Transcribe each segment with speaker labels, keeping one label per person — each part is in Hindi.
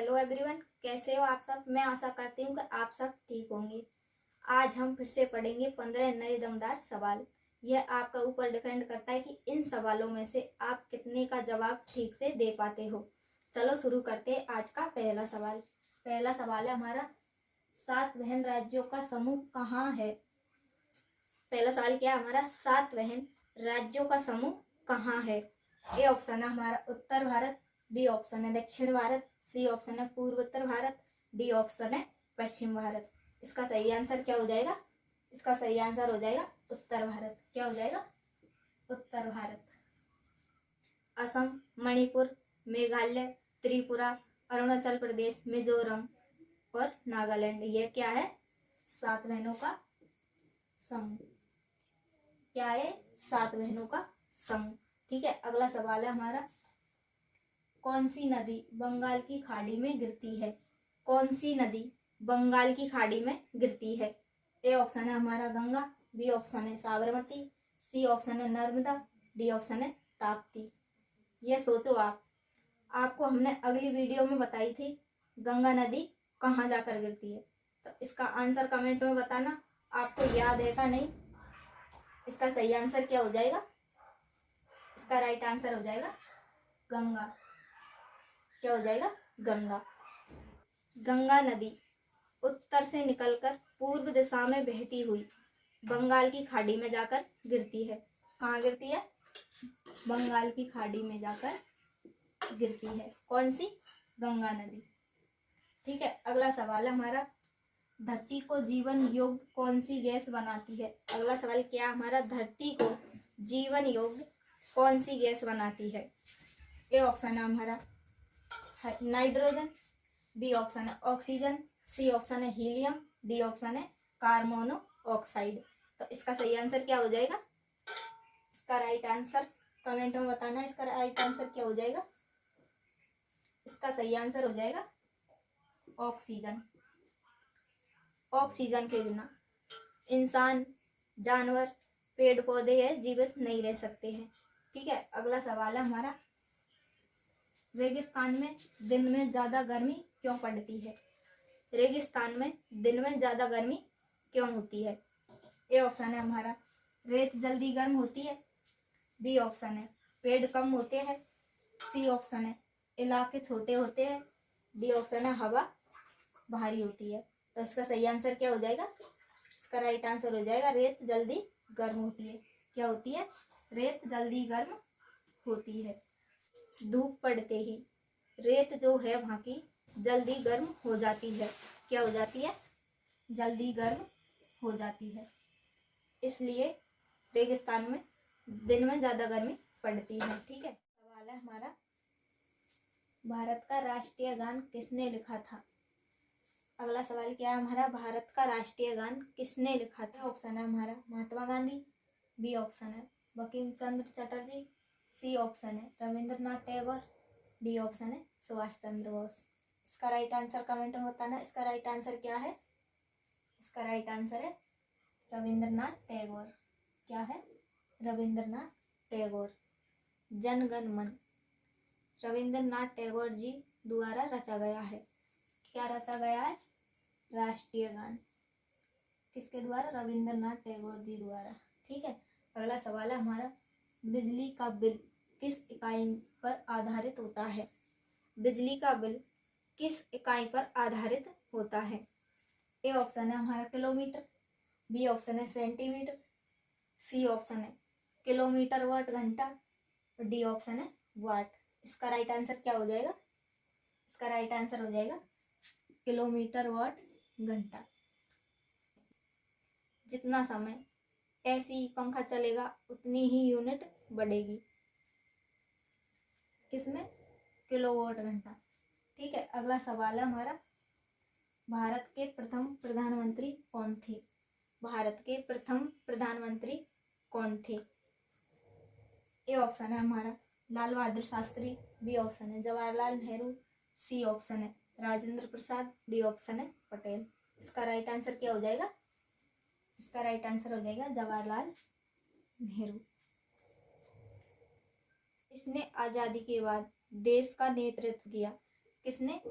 Speaker 1: हेलो एवरीवन, कैसे हो आप सब। मैं आशा करती हूँ कि आप सब ठीक होंगे। आज हम फिर से पढ़ेंगे 15 नए दमदार सवाल। यह आपका ऊपर डिपेंड करता है कि इन सवालों में से आप कितने का जवाब ठीक से दे पाते हो। चलो शुरू करते हैं आज का पहला सवाल। पहला सवाल है हमारा, 7 बहन राज्यों का समूह कहाँ है। पहला सवाल क्या है हमारा, 7 बहन राज्यों का समूह कहाँ है। ए ऑप्शन है हमारा उत्तर भारत, बी ऑप्शन है दक्षिण भारत, सी ऑप्शन है पूर्वोत्तर भारत, डी ऑप्शन है पश्चिम भारत। इसका सही आंसर क्या हो जाएगा। इसका सही आंसर हो जाएगा उत्तर भारत। क्या हो जाएगा, उत्तर भारत। असम, मणिपुर, मेघालय, त्रिपुरा, अरुणाचल प्रदेश, मिजोरम और नागालैंड, ये क्या है, 7 बहनों का समूह। क्या है, 7 बहनों का समूह। ठीक है, अगला सवाल है हमारा, कौन सी नदी बंगाल की खाड़ी में गिरती है। कौन सी नदी बंगाल की खाड़ी में गिरती है। ए ऑप्शन है हमारा गंगा, बी ऑप्शन है साबरमती, सी ऑप्शन है नर्मदा, डी ऑप्शन है ताप्ती। ये सोचो आप। आपको हमने अगली वीडियो में बताई थी गंगा नदी कहाँ जाकर गिरती है, तो इसका आंसर कमेंट में बताना आपको याद है का नहीं। इसका सही आंसर क्या हो जाएगा। इसका राइट आंसर हो जाएगा गंगा। क्या हो जाएगा, गंगा। गंगा नदी उत्तर से निकलकर पूर्व दिशा में बहती हुई बंगाल की खाड़ी में जाकर गिरती है। कहाँ गिरती है, बंगाल की खाड़ी में जाकर गिरती है। कौन सी, गंगा नदी। ठीक है, अगला सवाल है हमारा, धरती को जीवन योग्य कौन सी गैस बनाती है। अगला सवाल क्या हमारा, धरती को जीवन योग्य कौन सी गैस बनाती है। ए ऑप्शन है हमारा नाइट्रोजन, बी ऑप्शन है ऑक्सीजन, सी ऑप्शन है हीलियम, डी ऑप्शन है कार्बन मोनोऑक्साइड। तो इसका सही आंसर क्या हो जाएगा। इसका राइट आंसर कमेंट में बताना। इसका राइट आंसर क्या हो जाएगा। इसका सही आंसर हो जाएगा ऑक्सीजन। ऑक्सीजन के बिना इंसान, जानवर, पेड़ पौधे है जीवित नहीं रह सकते हैं। ठीक है, अगला सवाल है हमारा, रेगिस्तान में दिन में ज्यादा गर्मी क्यों पड़ती है। रेगिस्तान में दिन में ज्यादा गर्मी क्यों होती है। ए ऑप्शन है हमारा रेत जल्दी गर्म होती है, बी ऑप्शन है पेड़ कम होते हैं, सी ऑप्शन है इलाके छोटे होते हैं, डी ऑप्शन है हवा भारी होती है। तो इसका सही आंसर क्या हो जाएगा। इसका राइट आंसर हो जाएगा रेत जल्दी गर्म होती है। क्या होती है, रेत जल्दी गर्म होती है। धूप पड़ते ही रेत जो है वहाँ की जल्दी गर्म हो जाती है। क्या हो जाती है, जल्दी गर्म हो जाती है। इसलिए रेगिस्तान में दिन में ज्यादा गर्मी पड़ती है। ठीक है, सवाल है हमारा, भारत का राष्ट्रीय गान किसने लिखा था। अगला सवाल क्या है हमारा, भारत का राष्ट्रीय गान किसने लिखा था। ऑप्शन है हमारा महात्मा गांधी, बी ऑप्शन है बंकिम चंद्र चटर्जी, सी ऑप्शन है रविंद्रनाथ टैगोर, डी ऑप्शन है सुभाष चंद्र बोस। इसका राइट आंसर कमेंट में बताना। इसका राइट आंसर क्या है। इसका राइट आंसर है रविंद्रनाथ टैगोर। क्या है, रविंद्रनाथ टैगोर। जन गण मन रविंद्रनाथ टैगोर जी द्वारा रचा गया है। क्या रचा गया है, राष्ट्रीय गान। किसके द्वारा, रविंद्रनाथ टैगोर जी द्वारा। ठीक है, अगला सवाल है हमारा, बिजली का बिल किस इकाई पर आधारित होता है। बिजली का बिल किस इकाई पर आधारित होता है। ए ऑप्शन है हमारा किलोमीटर, बी ऑप्शन है सेंटीमीटर, सी ऑप्शन है किलोमीटर वाट घंटा, और डी ऑप्शन है वाट। इसका राइट आंसर क्या हो जाएगा। इसका राइट आंसर हो जाएगा किलोमीटर वाट घंटा। जितना समय ऐसी पंखा चलेगा उतनी ही यूनिट बढ़ेगी। किसमें, किलोवाट घंटा। ठीक है, अगला सवाल है हमारा, भारत के प्रथम प्रधानमंत्री कौन थे। भारत के प्रथम प्रधानमंत्री कौन थे। ए ऑप्शन है हमारा लाल बहादुर शास्त्री, बी ऑप्शन है जवाहरलाल नेहरू, सी ऑप्शन है राजेंद्र प्रसाद, डी ऑप्शन है पटेल। इसका राइट आंसर क्या हो जाएगा। इसका राइट आंसर हो जाएगा जवाहरलाल नेहरू। इसने आजादी के बाद देश का नेतृत्व किया। किसने,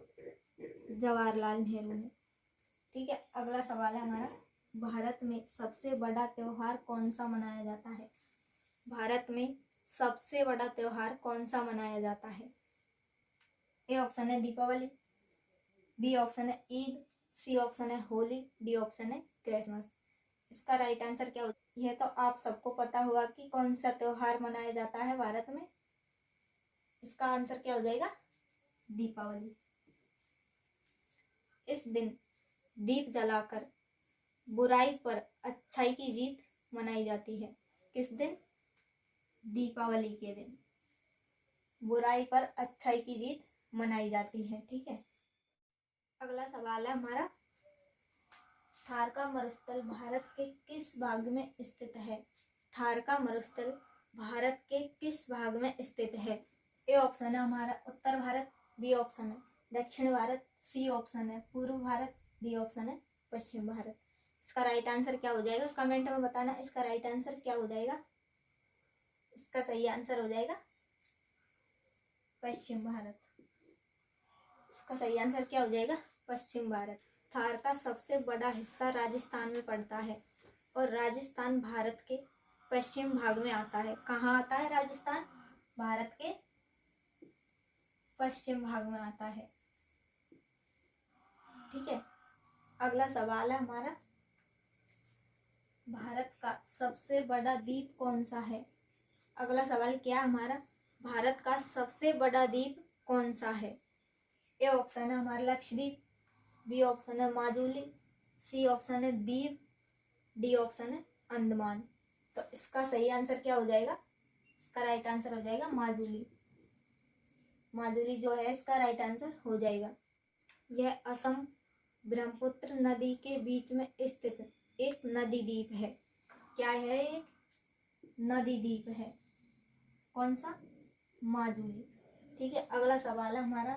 Speaker 1: जवाहरलाल नेहरू ने। ठीक है, अगला सवाल है हमारा, भारत में सबसे बड़ा त्योहार कौन सा मनाया जाता है? भारत में सबसे बड़ा त्योहार कौन सा मनाया जाता है? ए ऑप्शन है दीपावली, बी ऑप्शन है ईद, सी ऑप्शन है होली, डी ऑप्शन है क्रिसमस। इसका राइट आंसर क्या होता है? यह तो आप सबको पता होगा कि कौन सा त्योहार मनाया जाता है भारत में। इसका आंसर क्या हो जाएगा? दीपावली। इस दिन दीप जलाकर बुराई पर अच्छाई की जीत मनाई जाती है। किस दिन? दीपावली के दिन बुराई पर अच्छाई की जीत मनाई जाती है। ठीक है, अगला सवाल है हमारा, थार का मरुस्थल भारत के किस भाग में स्थित है? थार का मरुस्थल भारत के किस भाग में स्थित है? ए ऑप्शन है हमारा उत्तर भारत, बी ऑप्शन है दक्षिण भारत, सी ऑप्शन है पूर्व भारत, डी ऑप्शन है पश्चिम भारत। इसका राइट आंसर क्या हो जाएगा? कमेंट में बताना इसका राइट आंसर क्या हो जाएगा। इसका सही आंसर हो जाएगा पश्चिम भारत। इसका सही आंसर क्या हो जाएगा? पश्चिम भारत। थार का सबसे बड़ा हिस्सा राजस्थान में पड़ता है और राजस्थान भारत के पश्चिम भाग में आता है। कहाँ आता है राजस्थान? भारत के पश्चिम भाग में आता है। ठीक है, अगला सवाल है हमारा, भारत का सबसे बड़ा द्वीप कौन सा है? अगला सवाल क्या है हमारा, भारत का सबसे बड़ा द्वीप कौन सा है? ए ऑप्शन है हमारा लक्षद्वीप, बी ऑप्शन है माजुली, सी ऑप्शन है दीव, डी ऑप्शन है अंडमान। तो इसका सही आंसर क्या हो जाएगा? इसका राइट आंसर हो जाएगा माजुली। माजुली जो है इसका राइट आंसर हो जाएगा। यह असम ब्रह्मपुत्र नदी के बीच में स्थित एक नदी द्वीप है। क्या है? एक नदी द्वीप है। कौन सा? माजुली। ठीक है, अगला सवाल है हमारा,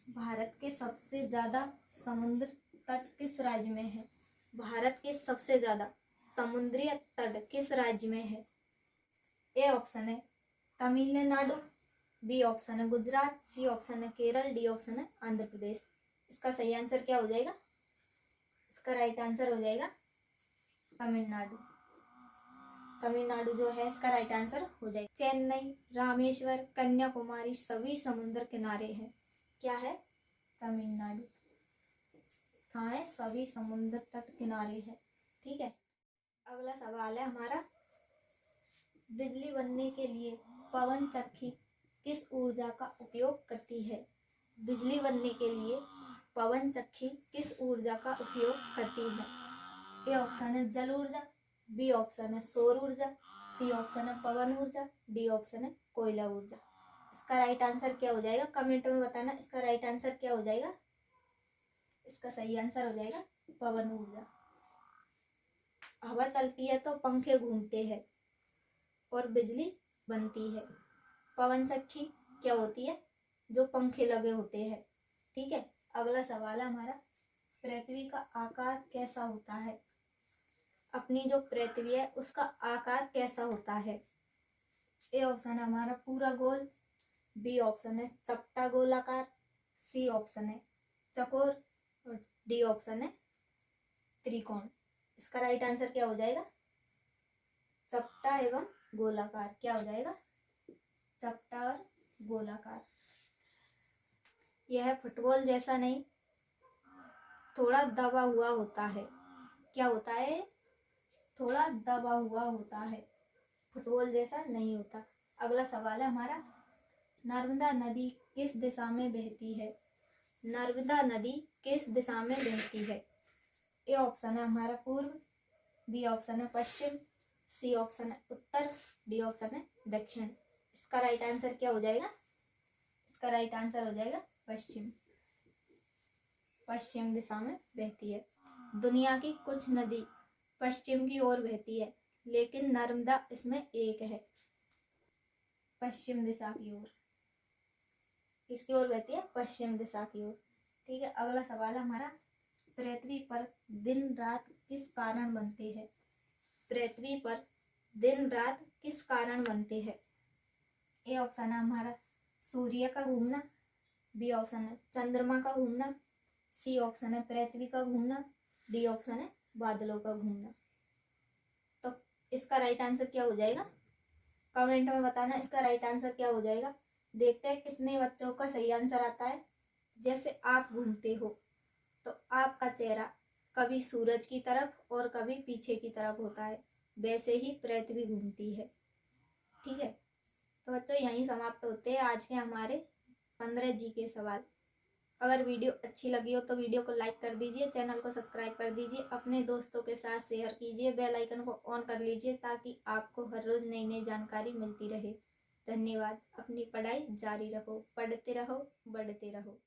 Speaker 1: भारत के सबसे ज्यादा समुद्र तट किस राज्य में है? भारत के सबसे ज्यादा समुद्री तट किस राज्य में है? ए ऑप्शन है तमिलनाडु, बी ऑप्शन है गुजरात, सी ऑप्शन है केरल, डी ऑप्शन है आंध्र प्रदेश। इसका सही आंसर क्या हो जाएगा? इसका राइट आंसर हो जाएगा तमिलनाडु। तमिलनाडु जो है इसका राइट आंसर हो जाएगा। चेन्नई, रामेश्वर, कन्याकुमारी सभी समुद्र किनारे हैं। क्या है? तमिलनाडु। कहाँ है? सभी समुद्र तट किनारे है। ठीक है, अगला सवाल है हमारा, बिजली बनने के लिए पवन चक्की किस ऊर्जा का उपयोग करती है? बिजली बनने के लिए पवन चक्की किस ऊर्जा का उपयोग करती है? ए ऑप्शन है जल ऊर्जा, बी ऑप्शन है सौर ऊर्जा, सी ऑप्शन है पवन ऊर्जा, डी ऑप्शन है कोयला ऊर्जा। इसका राइट आंसर क्या हो जाएगा? कमेंट में बताना इसका राइट आंसर क्या हो जाएगा। इसका सही आंसर हो जाएगा पवन ऊर्जा। हवा चलती है तो पंखे घूमते हैं और बिजली बनती है। पवन चक्की क्या होती है? जो पंखे लगे होते हैं। ठीक है, अगला सवाल है हमारा, पृथ्वी का आकार कैसा होता है? अपनी जो पृथ्वी है उसका आकार कैसा होता है? ए ऑप्शन है हमारा पूरा गोल, बी ऑप्शन है चपटा गोलाकार, सी ऑप्शन है चकोर और डी ऑप्शन है त्रिकोण। इसका राइट आंसर क्या हो जाएगा? चपटा एवं गोलाकार। क्या हो जाएगा? चपटा और गोलाकार। यह फुटबॉल जैसा नहीं, थोड़ा दबा हुआ होता है। क्या होता है? थोड़ा दबा हुआ होता है, फुटबॉल जैसा नहीं होता। अगला सवाल है हमारा, नर्मदा नदी किस दिशा में बहती है? नर्मदा नदी किस दिशा में बहती है? ए ऑप्शन है हमारा पूर्व, बी ऑप्शन है पश्चिम, सी ऑप्शन है उत्तर, डी ऑप्शन है दक्षिण। इसका राइट आंसर क्या हो जाएगा? इसका राइट आंसर हो जाएगा पश्चिम। पश्चिम दिशा में बहती है। दुनिया की कुछ नदी पश्चिम की ओर बहती है, लेकिन नर्मदा इसमें एक है, पश्चिम दिशा की ओर। किसकी ओर बहती है? पश्चिम दिशा की ओर। ठीक है, अगला सवाल है हमारा, पृथ्वी पर दिन रात किस कारण बनते हैं? पृथ्वी पर दिन रात किस कारण बनते हैं? ए ऑप्शन है हमारा सूर्य का घूमना, बी ऑप्शन है चंद्रमा का घूमना, सी ऑप्शन है पृथ्वी का घूमना, डी ऑप्शन है बादलों का घूमना। तो इसका राइट आंसर क्या हो जाएगा, कमेंट में बताना इसका राइट आंसर क्या हो जाएगा। देखते हैं कितने बच्चों का सही आंसर आता है। जैसे आप घूमते हो तो आपका चेहरा कभी सूरज की तरफ और कभी पीछे की तरफ होता है, वैसे ही पृथ्वी घूमती है। ठीक है, तो बच्चों यहीं समाप्त होते हैं आज के हमारे 15 जी के सवाल। अगर वीडियो अच्छी लगी हो तो वीडियो को लाइक कर दीजिए, चैनल को सब्सक्राइब कर दीजिए, अपने दोस्तों के साथ शेयर कीजिए, बेल आइकन को ऑन कर लीजिए ताकि आपको हर रोज़ नई नई जानकारी मिलती रहे। धन्यवाद। अपनी पढ़ाई जारी रखो, पढ़ते रहो, बढ़ते रहो।